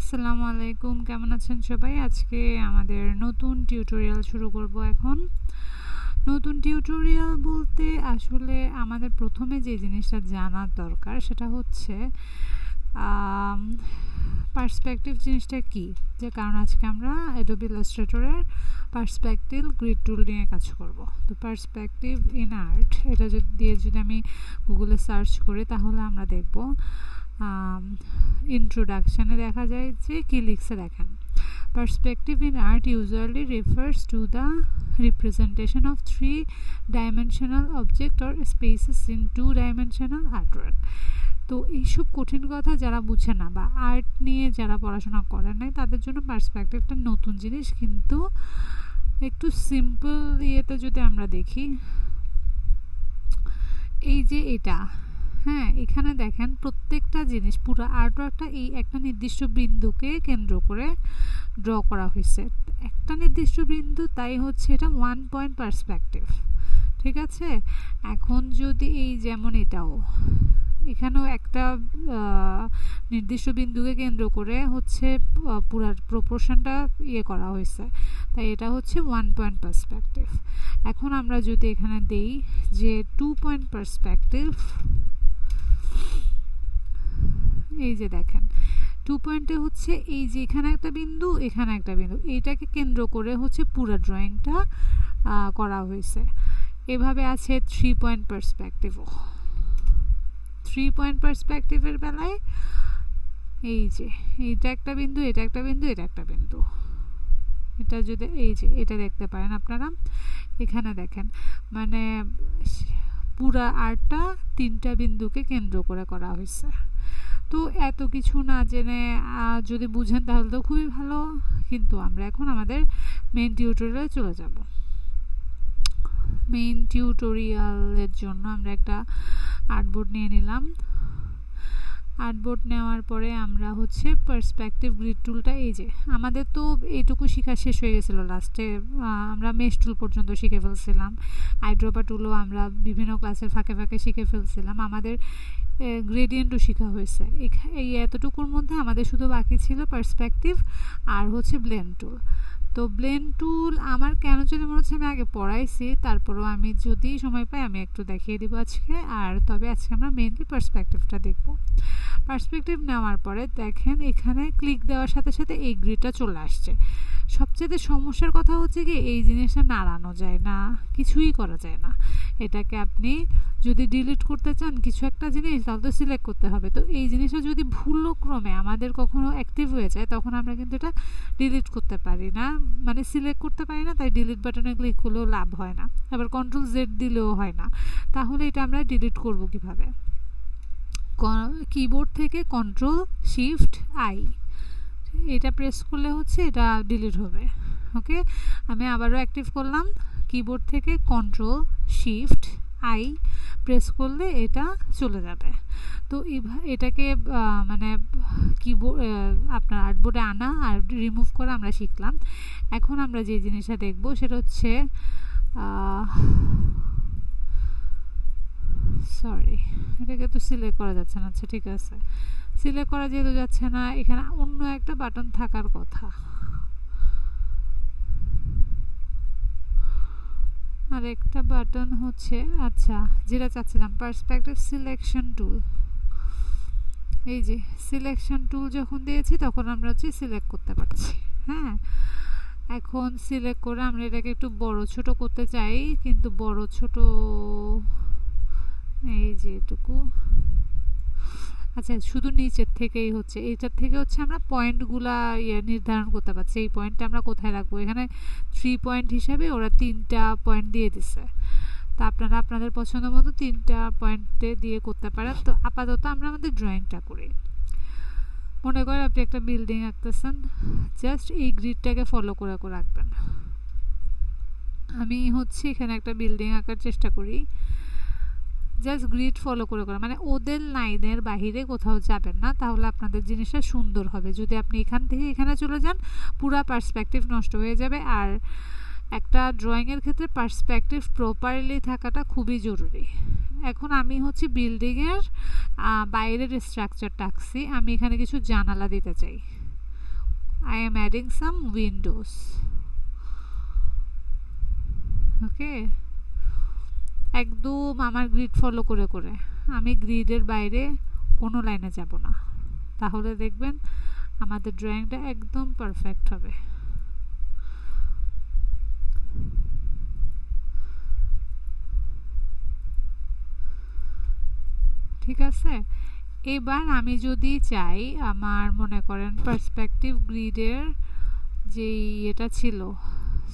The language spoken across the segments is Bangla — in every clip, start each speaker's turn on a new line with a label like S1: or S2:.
S1: আসসালামু আলাইকুম, কেমন আছেন সবাই? আজকে আমাদের নতুন টিউটোরিয়াল শুরু করব। এখন নতুন টিউটোরিয়াল বলতে আসলে আমাদের প্রথমে যে জিনিসটা জানার দরকার সেটা হচ্ছে পার্সপেক্টিভ জিনিসটা কি, যে কারণ আজকে আমরা অ্যাডোবি ইলাস্ট্রেটরের পার্সপেক্টিভ গ্রিড টুল নিয়ে কাজ করব। তো পার্সপেক্টিভ ইন আর্ট এটা যদি আমি গুগলে সার্চ করি তাহলে আমরা দেখব ইন্ট্রোডাকশানে দেখা যায় যে কি লিখছে দেখেন, Perspective in art usually refers to the representation of three-dimensional object or spaces in two-dimensional artwork. তো এইসব কঠিন কথা যারা বুঝে না বা আর্ট নিয়ে যারা পড়াশোনা করে নাই তাদের জন্য পার্সপেক্টিভটা নতুন জিনিস, কিন্তু একটু সিম্পল ইয়েতে যদি আমরা দেখি, এই যে এটা, হ্যাঁ, এখানে দেখেন প্রত্যেকটা জিনিস পুরো আর্টওয়ার্কটা এই একটা নির্দিষ্ট বিন্দুকে কেন্দ্র করে ড্র করা হয়েছে। একটা নির্দিষ্ট বিন্দু, তাই হচ্ছে এটা ওয়ান পয়েন্ট পার্সপেক্টিভ, ঠিক আছে। এখন যদি এই যেমন এটাও এখানেও একটা নির্দিষ্ট বিন্দুকে কেন্দ্র করে হচ্ছে পুরো প্রপোর্শনটা করা হয়েছে, তাই এটা হচ্ছে ওয়ান পয়েন্ট পার্সপেক্টিভ। এখন আমরা যদি এখানে দেই যে টু পয়েন্ট পার্সপেক্টিভ, এই যে দেখেন টু পয়েন্টে হচ্ছে এই যে এখানে একটা বিন্দু এখানে একটা বিন্দু, এইটাকে কেন্দ্র করে হচ্ছে পুরো ড্রয়িংটা করা হয়েছে। এভাবে আছে থ্রি পয়েন্ট পার্সপেক্টিভও। থ্রি পয়েন্ট পার্সপেক্টিভের বেলায় এই যে এইটা একটা বিন্দু, এটা একটা বিন্দু, এটা একটা বিন্দু, এটা যদি এই যে এটা দেখতে পারেন আপনারা, এখানে দেখেন মানে পুরা আর্টটা তিনটা বিন্দুকে কেন্দ্র করে করা হয়েছে। তো এত কিছু না জেনে যদি বুঝেন তাহলে তো খুবই ভালো, কিন্তু আমরা এখন আমাদের মেইন টিউটোরিয়ালে চলে যাব। মেইন টিউটোরিয়ালের জন্য আমরা একটা আর্টবোর্ড নিয়ে নিলাম। আর্টবোর্ড নেওয়ার পরে আমরা হচ্ছে পার্সপেক্টিভ গ্রিড টুলটা, এই যে আমাদের তো এইটুকু শেখা শেষ হয়ে গেছিলো লাস্টে, আমরা মেশ টুল পর্যন্ত শিখে ফেলছিলাম, আইড্রপার টুলও আমরা বিভিন্ন ক্লাসের ফাঁকে ফাঁকে শিখে ফেলছিলাম, আমাদের গ্রেডিয়েন্টও শেখা হয়েছে। এই এতটুকুর মধ্যে আমাদের শুধু বাকি ছিল পার্সপেক্টিভ আর হচ্ছে ব্লেন্ড টুল। তো ব্লেন্ড টুল আমার কেন জানি মনে হচ্ছে আমি আগে পড়াইছি, তারপরেও আমি যদি সময় পাই আমি একটু দেখিয়ে দিব আজকে। আর তবে আজকে আমরা মেইনলি পার্সপেক্টিভটা দেখব। পার্সপেক্টিভ নেওয়ার পরে দেখেন এখানে ক্লিক দেওয়ার সাথে সাথে এই গ্রিডটা চলে আসছে। সবচেয়ে সমস্যার কথা হচ্ছে কি এই জিনিসটা নাড়ানো যায় না, কিছুই করা যায় না। এটাকে আপনি যদি ডিলিট করতে চান কিছু একটা জিনিস তাহলে তো সিলেক্ট করতে হবে। তো এই জিনিসটা যদি ভুলক্রমে আমাদের কখনো অ্যাক্টিভ হয়ে যায় তখন আমরা কিন্তু এটা ডিলিট করতে পারি না, মানে সিলেক্ট করতে পারি না, তাই ডিলিট বাটনে ক্লিক করলেও লাভ হয় না, আবার কন্ট্রোল জেড দিলেও হয় না। তাহলে এটা আমরা ডিলিট করব কিভাবে? কিবোর্ড থেকে কন্ট্রোল শিফট আই এটা প্রেস করলে হচ্ছে এটা ডিলিট হবে। ওকে, আমি আবারও অ্যাক্টিভ করলাম, কিবোর্ড থেকে কন্ট্রোল শিফট আই প্রেস করলে এটা চলে যাবে। তো এটাকে মানে কিবোর্ড আপনার আর্টবোর্ডে আনা আর রিমুভ করা আমরা শিখলাম। এখন আমরা যে জিনিসটা দেখব সেটা হচ্ছে সরি, এটাকে তো সিলেক্ট করা যাচ্ছে না। আচ্ছা ঠিক আছে, সিলেক্ট করা যেহেতু যাচ্ছে না, এখানে অন্য একটা বাটন থাকার কথা। আর একটা বাটন হচ্ছে, আচ্ছা যেটা চাচ্ছিলাম পার্সপেক্টিভ সিলেকশন টুল, এই যে সিলেকশন টুল যখন দিয়েছি তখন আমরা হচ্ছে সিলেক্ট করতে পারছি। হ্যাঁ, এখন সিলেক্ট করে আমরা এটাকে একটু বড় ছোট করতে চাই, কিন্তু বড় ছোট এই যে এটুকু, আচ্ছা শুধু নিচের থেকেই হচ্ছে, এইটার থেকে হচ্ছে আমরা পয়েন্টগুলা নির্ধারণ করতে পারছি। এই পয়েন্টটা আমরা কোথায় রাখবো, এখানে 3 পয়েন্ট হিসাবে ওরা 3টা পয়েন্ট দিয়ে দিছে। তা আপনারা আপনাদের পছন্দ মতো 3টা পয়েন্টে দিয়ে করতে পারেন। তো আপাতত আমরা আমাদের ড্রয়িংটা করি। মনে করেন আপনি একটা বিল্ডিং আঁকতেছেন, জাস্ট এই গ্রিডটাকে ফলো করে করে আঁকবেন। আমি হচ্ছে এখানে একটা বিল্ডিং আঁকার চেষ্টা করি, জাস্ট গ্রিড ফলো করে করে, মানে ওদের লাইনের বাহিরে কোথাও যাবেন না, তাহলে আপনাদের জিনিসটা সুন্দর হবে। যদি আপনি এখান থেকে এখানে চলে যান পুরা পার্সপেক্টিভ নষ্ট হয়ে যাবে। আর একটা ড্রয়িংয়ের ক্ষেত্রে পার্সপেক্টিভ প্রপারলি থাকাটা খুবই জরুরি। এখন আমি হচ্ছে বিল্ডিংয়ের বাইরের স্ট্রাকচারটা আঁকছি, আমি এখানে কিছু জানালা দিতে চাই। I am adding some windows. ওকে, একদম আমার গ্রিড ফলো করে করে, আমি গ্রিডের বাইরে কোনো লাইনে যাব না, তাহলে দেখবেন আমাদের ড্রয়িংটা একদম পারফেক্ট হবে। ঠিক আছে, এবার আমি যদি চাই আমার মনে করেন পার্সপেক্টিভ গ্রিডের যেই এটা ছিল,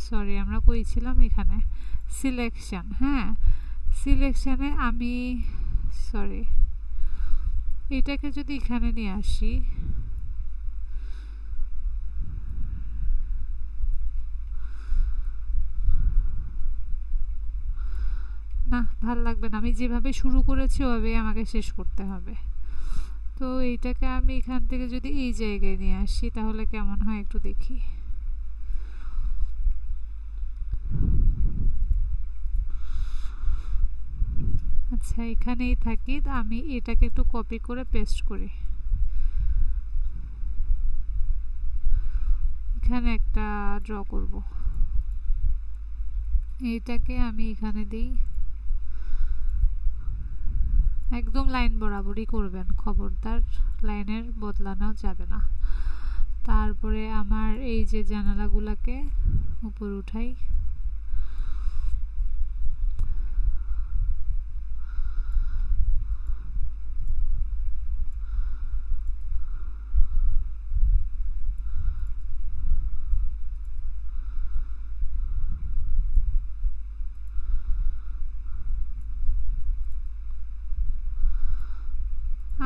S1: সরি আমরা কইছিলাম এখানে সিলেকশন, হ্যাঁ সিলেকশনে আমি সরি এটাকে যদি এখানে নিয়ে আসি, না ভাল লাগবে না, আমি যেভাবে শুরু করেছি ওভাবেই আমাকে শেষ করতে হবে। তো এইটাকে আমি এখান থেকে যদি এই জায়গায় নিয়ে আসি তাহলে কেমন হয় একটু দেখি। আচ্ছা এখানেই থাকি, আমি এটাকে একটু কপি করে পেস্ট করি, এখানে একটা ড্র করব, এইটাকে আমি এখানে দিই, একদম লাইন বরাবরই করবেন, খবরদার লাইনের বদলানো যাবে না। তারপরে আমার এই যে জানালাগুলোকে উপর উঠাই,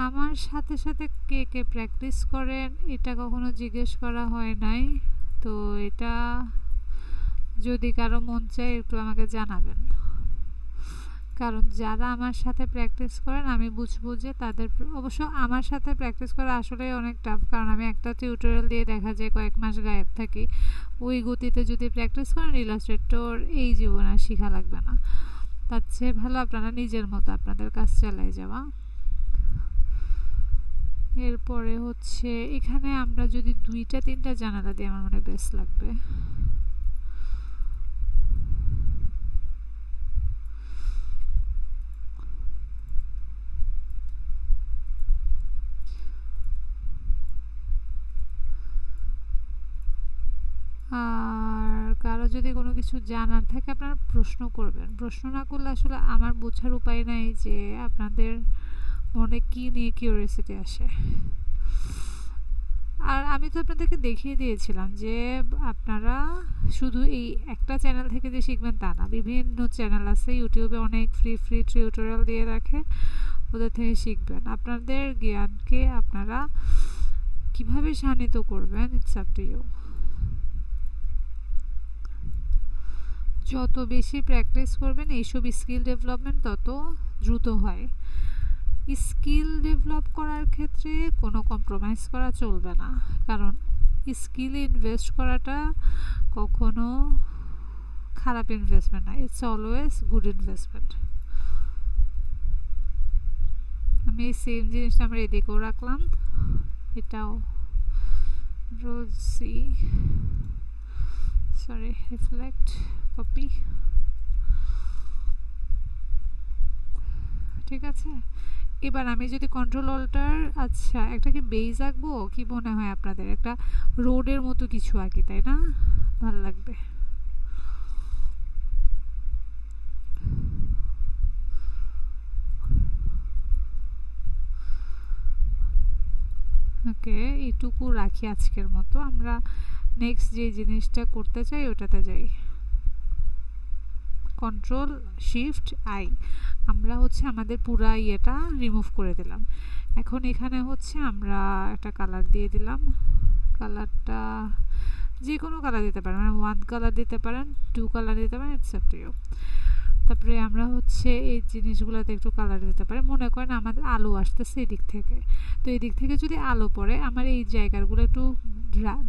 S1: আমার সাথে সাথে কে কে প্র্যাকটিস করেন এটা কখনো জিজ্ঞেস করা হয় নাই, তো এটা যদি কারো মন চায় একটু আমাকে জানাবেন, কারণ যারা আমার সাথে প্র্যাকটিস করেন আমি বুঝবো যে তাদের, অবশ্য আমার সাথে প্র্যাকটিস করা আসলে অনেক টাফ, কারণ আমি একটা টিউটোরিয়াল দিয়ে দেখা যায় কয়েক মাস গায়েব থাকি, ওই গতিতে যদি প্র্যাকটিস করেন ইলাস্ট্রেটর এই জীবন আর শেখা লাগবে না, তার চেয়ে ভালো আপনারা নিজের মতো আপনাদের কাজ চালিয়ে যাওয়া। এরপরে হচ্ছে এখানে আমরা যদি 2-3টা জানালা দিই আমার মনে বেস্ট লাগবে। আর কারো যদি কোনো কিছু জানার থাকে আপনারা প্রশ্ন করবেন, প্রশ্ন না করলে আসলে আমার বোঝার উপায় নাই যে আপনাদের মনে কি নিয়ে কিউরিওসিটি আসে। আর আমি তো আপনাদেরকে দেখিয়ে দিয়েছিলাম যে আপনারা শুধু এই একটা চ্যানেল থেকে যে শিখবেন তা না, বিভিন্ন চ্যানেল আছে ইউটিউবে, অনেক ফ্রি ফ্রি টিউটোরিয়াল দিয়ে রাখে, ওদের থেকে শিখবেন। আপনাদের জ্ঞানকে আপনারা কিভাবে শানিত করবেন ইটস আপ টু ইউ। যত বেশি প্র্যাকটিস করবেন এইসব স্কিল ডেভেলপমেন্ট তত দ্রুত হয়। স্কিল ডেভেলপ করার ক্ষেত্রে কোনো কম্প্রোমাইজ করা চলবে না, কারণ স্কিলে ইনভেস্ট করাটা কখনো খারাপ ইনভেস্টমেন্ট না, ইটস অলওয়েজ গুড ইনভেস্টমেন্ট। আমি এই সেম জিনিসটা আমরা এদিকেও রাখলাম, এটাও রোজ সি সরি রিফ্লেক্ট কপি, ঠিক আছে। এবার আমি যদি কন্ট্রোল অল্টার, আচ্ছা একটা কি বেজ আঁকবো, কি মনে হয় আপনাদের, একটা রোডের মতো কিছু আঁকি, তাই না, ভালো লাগবে। ওকে এইটুকু রাখি আজকের মতো, আমরা নেক্সট যে জিনিসটা করতে চাই ওটাতে যাই। কন্ট্রোল শিফট আই, আমরা হচ্ছে আমাদের পুরা ইয়েটা রিমুভ করে দিলাম। এখন এখানে হচ্ছে আমরা একটা কালার দিয়ে দিলাম, কালারটা যে কোনো কালার দিতে পারেন, মানে 1 কালার দিতে পারেন, 2 কালার দিতে পারেন, ইটস আপ টু ইউ। তারপরে আমরা হচ্ছে এই জিনিসগুলোতে একটু কালার দিতে পারি, মনে করেন আমাদের আলো আসতেছে এদিক থেকে, তো এদিক থেকে যদি আলো পড়ে আমার এই জায়গাগুলো একটু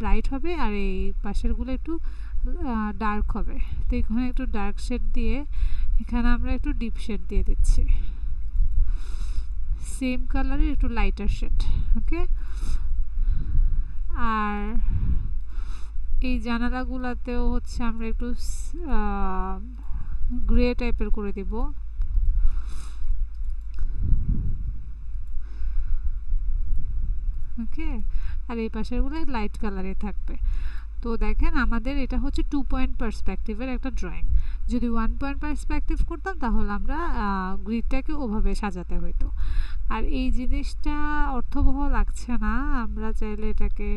S1: ব্রাইট হবে আর এই পাশেরগুলো একটু ডার্ক হবে, তো এখানে একটু ডার্ক শেড দিয়ে এখানে আমরা একটু ডিপ শেড দিয়ে দিচ্ছি, সেম কালারের একটু লাইটার শেড। ওকে, আর এই জানালাগুলোতেও হচ্ছে আমরা একটু গ্রে টাইপের করে দেব। ওকে, আর এই পাশেরগুলো লাইট কালারে থাকবে। তো দেখেন আমাদের এটা হচ্ছে 2 পয়েন্ট পার্সপেক্টিভের একটা ড্রয়িং। যদি 1 পয়েন্ট পার্সপেক্টিভ করতাম তাহলে আমরা গ্রিডটাকে ওভাবে সাজাতে হইতো। আর এই জিনিসটা অর্থবহ লাগছে না, আমরা চাইলে এটাকে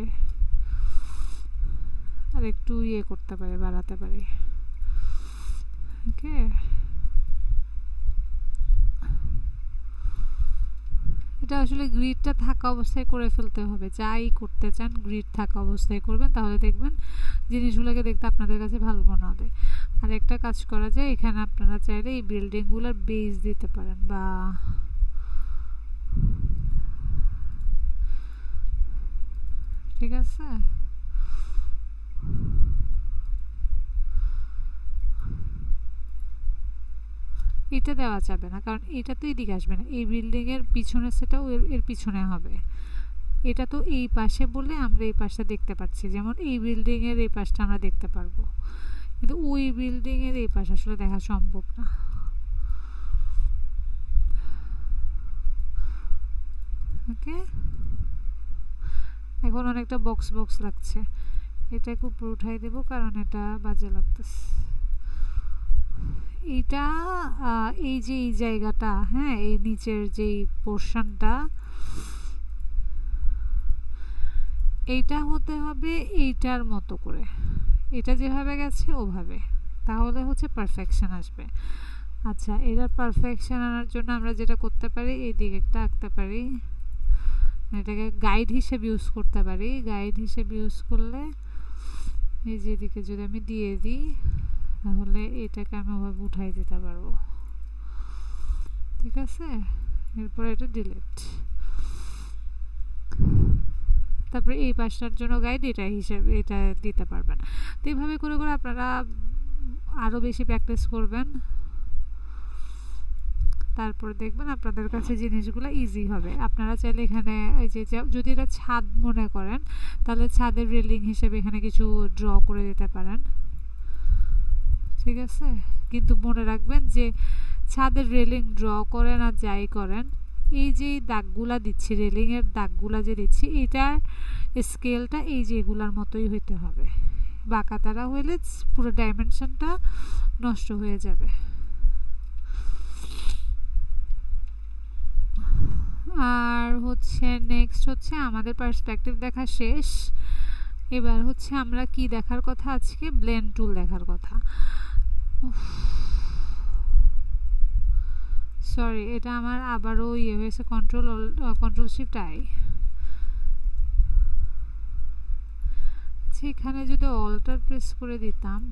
S1: আর একটু ইয়ে করতে পারি, বাড়াতে পারি। ওকে, এটা আসলে গ্রিডটা থাকা অবস্থায় করে ফেলতে হবে, যাই করতে চান গ্রিড থাকা অবস্থায় করবেন, তাহলে দেখবেন জিনিসগুলোকে দেখতে আপনাদের কাছে ভালো মনে হবে। আর একটা কাজ করা যায়, এখানে আপনারা চাইলে এই বিল্ডিংগুলোর বেস দিতে পারেন, বা ঠিক আছে, এটা দেওয়া যাবে না, কারণ এটা তো এদিকে আসবে না, এই বিল্ডিংয়ের পিছনে সেটা এর পিছনে হবে। এটা তো এই পাশে বলে আমরা এই পাশটা দেখতে পাচ্ছি, যেমন এই বিল্ডিংয়ের এই পাশটা আমরা দেখতে পারবো, কিন্তু ওই বিল্ডিংয়ের এই পাশ আসলে দেখা সম্ভব না। ওকে, এখন অনেকটা বক্স বক্স লাগছে, এটাকে উপরে উঠাই দেব কারণ এটা বাজে লাগতেছে। এইটা এই যে এই জায়গাটা, হ্যাঁ, এই নিচের যেই পোর্শনটা, এইটা হতে হবে এইটার মতো করে, এটা যেভাবে গেছে ওভাবে, তাহলে হচ্ছে পারফেকশন আসবে। আচ্ছা, এটার পারফেকশন আনার জন্য আমরা যেটা করতে পারি, এই দিকে একটা আঁকতে পারি, এটাকে গাইড হিসেবে ইউজ করতে পারি। গাইড হিসেবে ইউজ করলে এই যে এদিকে যদি আমি দিয়ে দিই তাহলে এটাকে আমি ওভাবে উঠাই দিতে পারবো, ঠিক আছে। এরপর এটা ডিলিট, তারপরে এই পাশটার জন্য গাইড এটা হিসেবে এটা দিতে পারবেন। তো এইভাবে করে করে আপনারা আরও বেশি প্র্যাকটিস করবেন, তারপর দেখবেন আপনাদের কাছে জিনিসগুলো ইজি হবে। আপনারা চাইলে এখানে এই যে যদি এটা ছাদ মনে করেন তাহলে ছাদের রেলিং হিসেবে এখানে কিছু ড্র করে দিতে পারেন, ঠিক আছে। কিন্তু মনে রাখবেন যে ছাদের রেলিং ড্র করেন আর যাই করেন, এই যে দাগগুলা দিচ্ছি, রেলিংয়ের দাগগুলা যে দিচ্ছি, এটার স্কেলটা এই যে এগুলার মতোই হইতে হবে, বাঁকা তারা হইলে পুরো ডাইমেনশনটা নষ্ট হয়ে যাবে। আর হচ্ছে নেক্সট হচ্ছে আমাদের পার্সপেক্টিভ দেখা শেষ। এবার হচ্ছে আমরা কি দেখার কথা, আজকে ব্লেন্ড টুল দেখার কথা। সরি, এটা আমার আবারও ইয়ে হয়েছে, কন্ট্রোল শিফট আই। আচ্ছা, এখানে যদি অল্টার প্রেস করে দিতাম,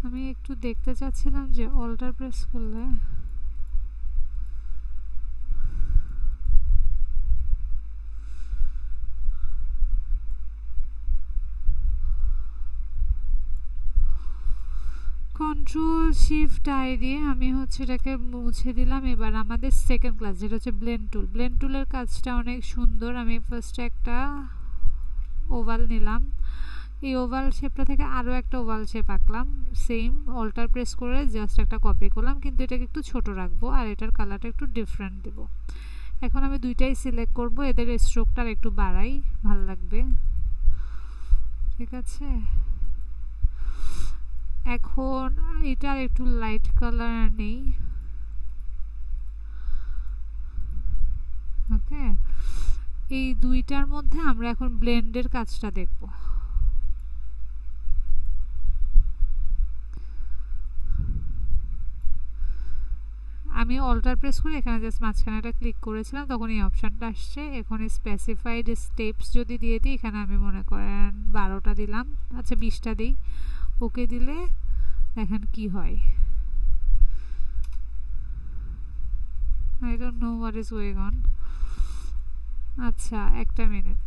S1: আমি একটু দেখতে চাচ্ছিলাম যে অল্টার প্রেস করলে কন্ট্রোল শিফট আই দিয়ে আমি হচ্ছে এটাকে মুছে দিলাম। এবার আমাদের সেকেন্ড ক্লাস যেটা হচ্ছে ব্লেন্ড টুল। ব্লেন্ড টুলের কাজটা অনেক সুন্দর। আমি ফার্স্টে একটা ওভাল নিলাম, এই ওভাল শেপটা থেকে আরও একটা ওভাল শেপ আঁকলাম, সেম অল্টার প্রেস করে জাস্ট একটা কপি করলাম, কিন্তু এটাকে একটু ছোট রাখবো আর এটার কালারটা একটু ডিফারেন্ট দেব। এখন আমি দুইটাই সিলেক্ট করব, এদের স্ট্রোকটা একটু বাড়াই, ভাল লাগবে, ঠিক আছে। এখন এটার একটু লাইট কালার নেই, ওকে। এই দুইটার মধ্যে আমরা এখন ব্লেন্ডের কাজটা দেখব। আমি অল্টার প্রেস করে এখানে জাস্ট মাঝখানেটা ক্লিক করেছিলাম, তখন এই অপশানটা আসছে। এখন স্পেসিফাইড স্টেপস যদি দিয়ে দিই, এখানে আমি মনে করেন 12টা দিলাম, আচ্ছা 20টা দিই, ওকে দিলে দেখেন কি হয়। I don't know what is going on. আচ্ছা, একটা মিনিট।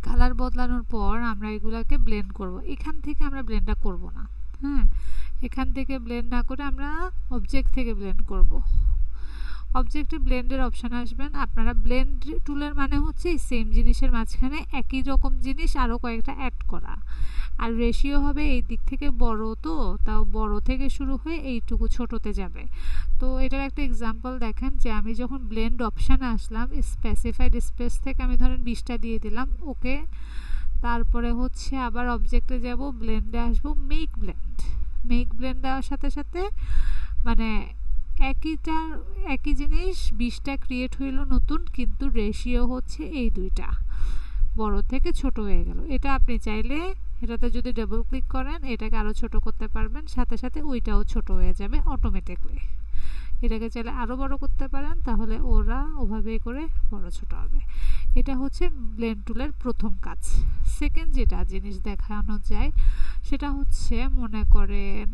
S1: কালার বদলানোর পর আমরা এগুলাকে ব্লেন্ড করব। এখান থেকে আমরা ব্লেন্ডটা করব না, হ্যাঁ, এখান থেকে ব্লেন্ড না করে আমরা অবজেক্ট থেকে ব্লেন্ড করব। অবজেক্টে ব্লেন্ডের অপশানে আসবেন। আপনারা ব্লেন্ড টুলের মানে হচ্ছে এই সেম জিনিসের মাঝখানে একই রকম জিনিস আরও কয়েকটা অ্যাড করা, আর রেশিও হবে এই দিক থেকে বড়, তো তাও বড় থেকে শুরু হয়ে এইটুকু ছোটোতে যাবে। তো এটার একটা এক্সাম্পল দেখেন যে আমি যখন ব্লেন্ড অপশানে আসলাম, স্পেসিফাইড স্পেস থেকে আমি ধরেন 20টা দিয়ে দিলাম, ওকে। তারপরে হচ্ছে আবার অবজেক্টে যাব, ব্লেন্ডে আসবো, মেক ব্লেন্ড দেওয়ার সাথে সাথে মানে একই জিনিস 20টা ক্রিয়েট হইল নতুন, কিন্তু রেশিও হচ্ছে এই দুইটা, বড় থেকে ছোট হয়ে গেল। এটা আপনি চাইলে এটাতে যদি ডাবল ক্লিক করেন এটাকে আরও ছোট করতে পারবেন, সাথে সাথে ওইটাও ছোট হয়ে যাবে অটোমেটিকলি। এটাকে চাইলে আরও বড় করতে পারেন, তাহলে ওরা ওভাবে করে বড় ছোট হবে। এটা হচ্ছে ব্লেন্ড টুলের প্রথম কাজ। সেকেন্ড যেটা জিনিস দেখানো যায় সেটা হচ্ছে, মনে করেন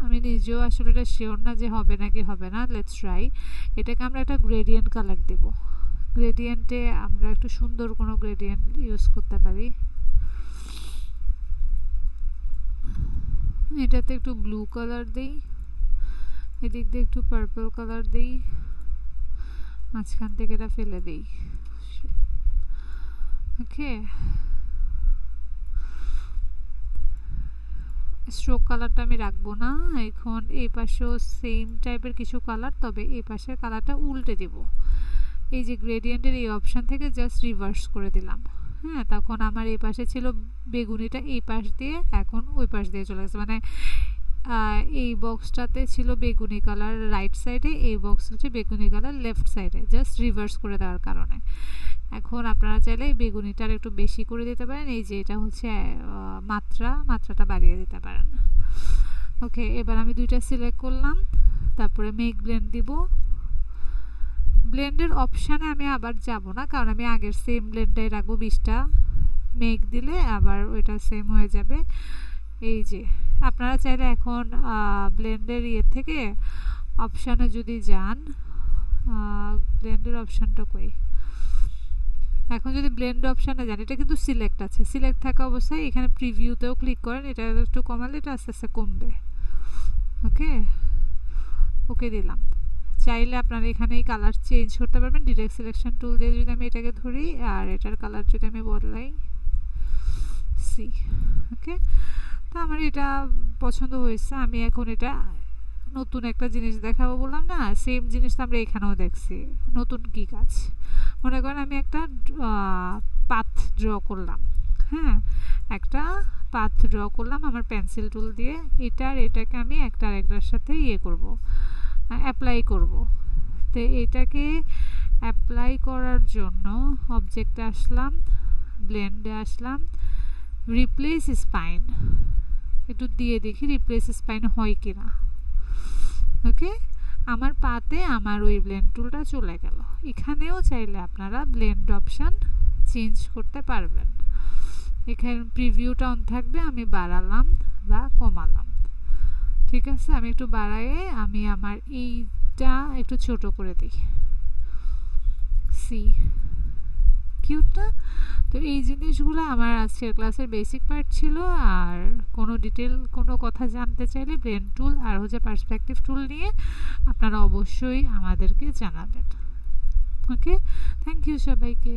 S1: আমি নিজেও আসলে এটা শিওর না যে হবে নাকি হবে না, লেটস ট্রাই। এটাকে আমরা একটা গ্রেডিয়েন্ট কালার দেব। গ্রেডিয়েন্টে আমরা একটু সুন্দর কোনো গ্রেডিয়েন্ট ইউজ করতে পারি। এটাতে একটু ব্লু কালার দিই, এদিক দিয়ে একটু পার্পল কালার দিই, মাঝখান থেকে এটা ফেলে দিই। ওকে, স্ট্রোক কালারটা আমি রাখবো না এখন। এই পাশেও সেম টাইপের কিছু কালার, তবে এই পাশের কালারটা উল্টে দিব। এই যে গ্রেডিয়েন্টের এই অপশান থেকে জাস্ট রিভার্স করে দিলাম। হ্যাঁ, তখন আমার এই পাশে ছিল বেগুনিটা, এই পাশ দিয়ে এখন ওই পাশ দিয়ে চলে গেছে। মানে এই বক্সটাতে ছিল বেগুনি কালার রাইট সাইডে, এই বক্স হচ্ছে বেগুনি কালার লেফট সাইডে, জাস্ট রিভার্স করে দেওয়ার কারণে। এখন আপনারা চাইলে বেগুনিটার একটু বেশি করে দিতে পারেন, এই যে এটা হচ্ছে মাত্রাটা বাড়িয়ে দিতে পারেন। ওকে, এবার আমি দুইটা সিলেক্ট করলাম, তারপরে মেক ব্লেন্ড দিব। ব্লেন্ডের অপশানে আমি আবার যাব না, কারণ আমি আগের সেম ব্লেন্ডটাই রাখবো। 20টা মেক দিলে আবার ওইটা সেম হয়ে যাবে। এই যে আপনারা চাইলে এখন ব্লেন্ডের থেকে অপশানে যদি যান, ব্লেন্ডের অপশানটা কই, এখন যদি ব্লেন্ড অপশানে যান, এটা কিন্তু সিলেক্ট আছে, সিলেক্ট থাকা অবস্থায় এখানে প্রিভিউতেও ক্লিক করেন, এটা একটু কমালে এটা আস্তে আস্তে কমবে। ওকে দিলাম। চাইলে আপনারা এখানে এই কালার চেঞ্জ করতে পারবেন ডিরেক্ট সিলেকশন টুল দিয়ে। যদি আমি এটাকে ধরি আর এটার কালার যদি আমি বদলাই, ওকে, তো আমার এটা পছন্দ হয়েছে। আমি এখন এটা নতুন একটা জিনিস দেখাবো বললাম না, সেম জিনিস তো আমরা এখানেও দেখছি। নতুন কি কাজ, মনে করেন আমি একটা পাথ ড্র করলাম। হ্যাঁ, একটা পাথ ড্র করলাম আমার পেন্সিল টুল দিয়ে। এটাকে আমি একটা আরেকটার সাথে করব, অ্যাপ্লাই করব। তো এটাকে অ্যাপ্লাই করার জন্য অবজেক্টে আসলাম, ব্লেন্ডে আসলাম, রিপ্লেস স্পাইন একটু দিয়ে দেখি রিপ্লেস স্পাইন হয় কিনা। ওকে, আমার পাতে আমার ওই ব্লেন্ড টুলটা চলে গেল। এখানেও চাইলে আপনারা ব্লেন্ড অপশান চেঞ্জ করতে পারবেন। এখানে প্রিভিউটা অন থাকবে, আমি বাড়ালাম বা কমালাম। ঠিক আছে, আমি একটু বাড়াইয়ে আমি আমার এইটা একটু ছোট করে দিই। কিউট না? তো এই জিনিসগুলো আমার আজকের ক্লাসের বেসিক পার্ট ছিল। আর কোনো কথা জানতে চাইলে ব্লেন্ড টুল আর হচ্ছে পার্সপেক্টিভ টুল নিয়ে আপনারা অবশ্যই আমাদেরকে জানাবেন। ওকে, থ্যাংক ইউ সবাইকে।